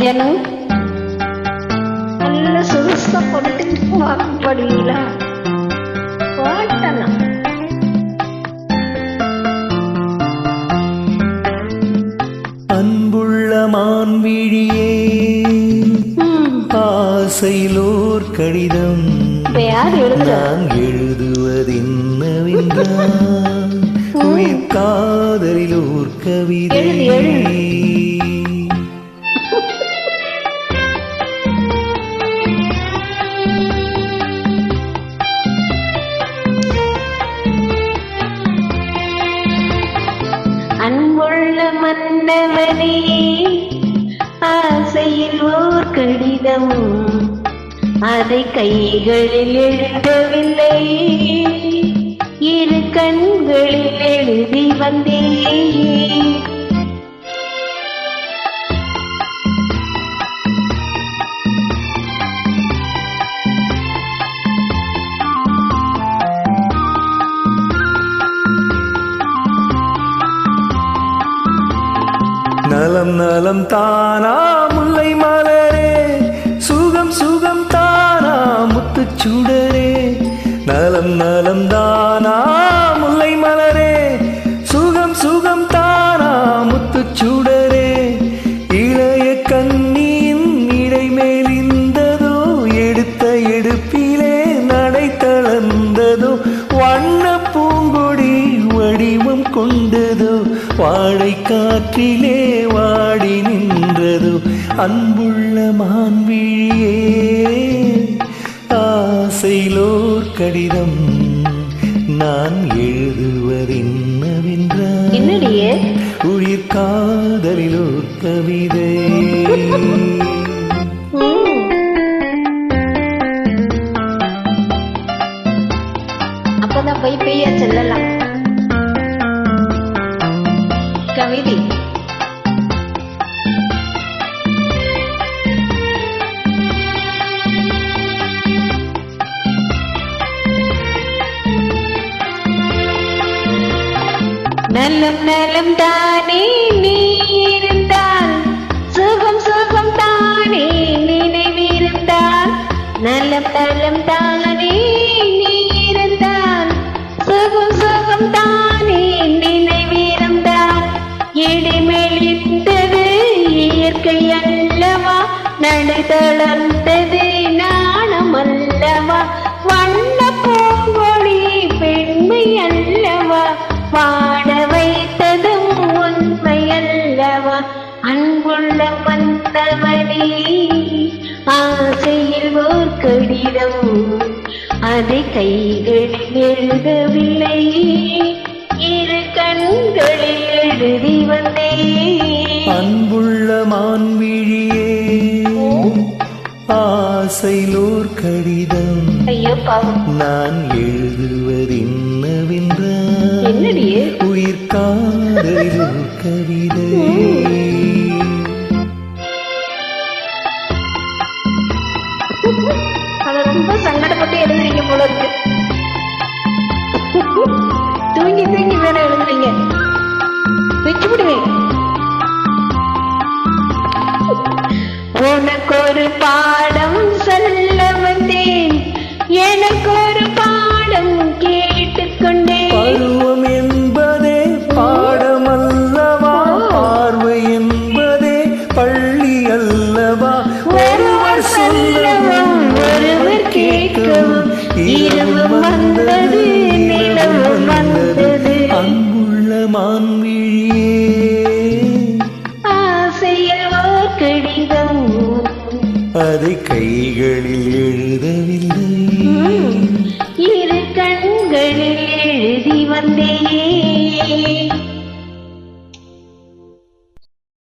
ஜனு நல்ல சொலுசா போட்டு பாடுவீங்களா? பாட்டலாம். அன்புள்ள மான்விழியே, ஆசையிலோர் கடிதம் நான் எழுதுவதென்னவென்றால் உயிர் காதலிலோர் கவிதை. அன்புள்ள மன்னவனே, ஆசையில் ஓர் கடிதம் அதை கைகளில் எழுதவில்லை, இரு கண்களில் எழுதி வந்தேன். நலம் நலம் தானா முல்லை மலரே, சுகம் சுகம் தானா முத்துச் சுடரே. நலம் நலம் தானா முல்லை மலரே, சுகம் சுகம் தானா முத்துச் சுடரே. இளைய கண்ணியின் இடைமேல் இந்ததோ, எடுத்த எடுப்பிலே நடை தளர்ந்ததோ, வண்ண பூங்கொடி வடிவம் கொண்டதோ, வாழை காற்றிலே வாடி நின்றதோ. அன்புள்ள மான்விழியே, ஆசையிலோர் கடிதம் நான் எழுதுவதென்னவென்றால் உயிர் காதலிலோர் கவிதை. அப்பதான் போய் பெய்ய செல்லலாம். கவிதை நலம் நலம் தானே நீ இருந்தால், சுகம் சுகம் தானே நினைவிருந்தால். நலம் நலம் தானே நீ இருந்தால், சுகம் சுகம் தானே நினைவிருந்தால். இடிமெளித்தது இயற்கை அல்லவா, நடை தளர்ந்தது நாணம் அல்லவா. வண்ண பூங்கொடி பெண்மை அல்லவா, பாட வைத்ததும் உண்மை அல்லவா. அன்புள்ள மன்னவனே, ஆசையில் ஓர் கடிதம் அதை கைகளில் எழுதவில்லை, இரு கண்களில் எழுதி வந்தேன். அன்புள்ள மான்விழியே, ஆசையிலோர் கடிதம் நான் எழுதுவதென்னவென்றால் உயிர் காதலிலோர் கவிதை. அத ரொம்ப சங்கடப்பட்டு எழுதுறீங்க போல இருக்கு. தூங்கி தூங்கி வேற எழுதுறீங்க. வச்சு விடுவேன். உனக்கு ஒரு பாடம் சொல்ல வந்தேன், எனக்கு ஒரு பாடம் கேட்டுக்கொண்டேன். பருவம் என்பதே பாடம் அல்லவா, பார்வை என்பதே பள்ளி அல்லவா. ஒருவர் சொல்லவும் ஒருவர் கேட்கவும், இரவும் வந்தது நிலவும் வந்தது. அன்புள்ள மான்விழியே, ஆசையில் ஓர் கடிதம் அதை கைகளில் எழுத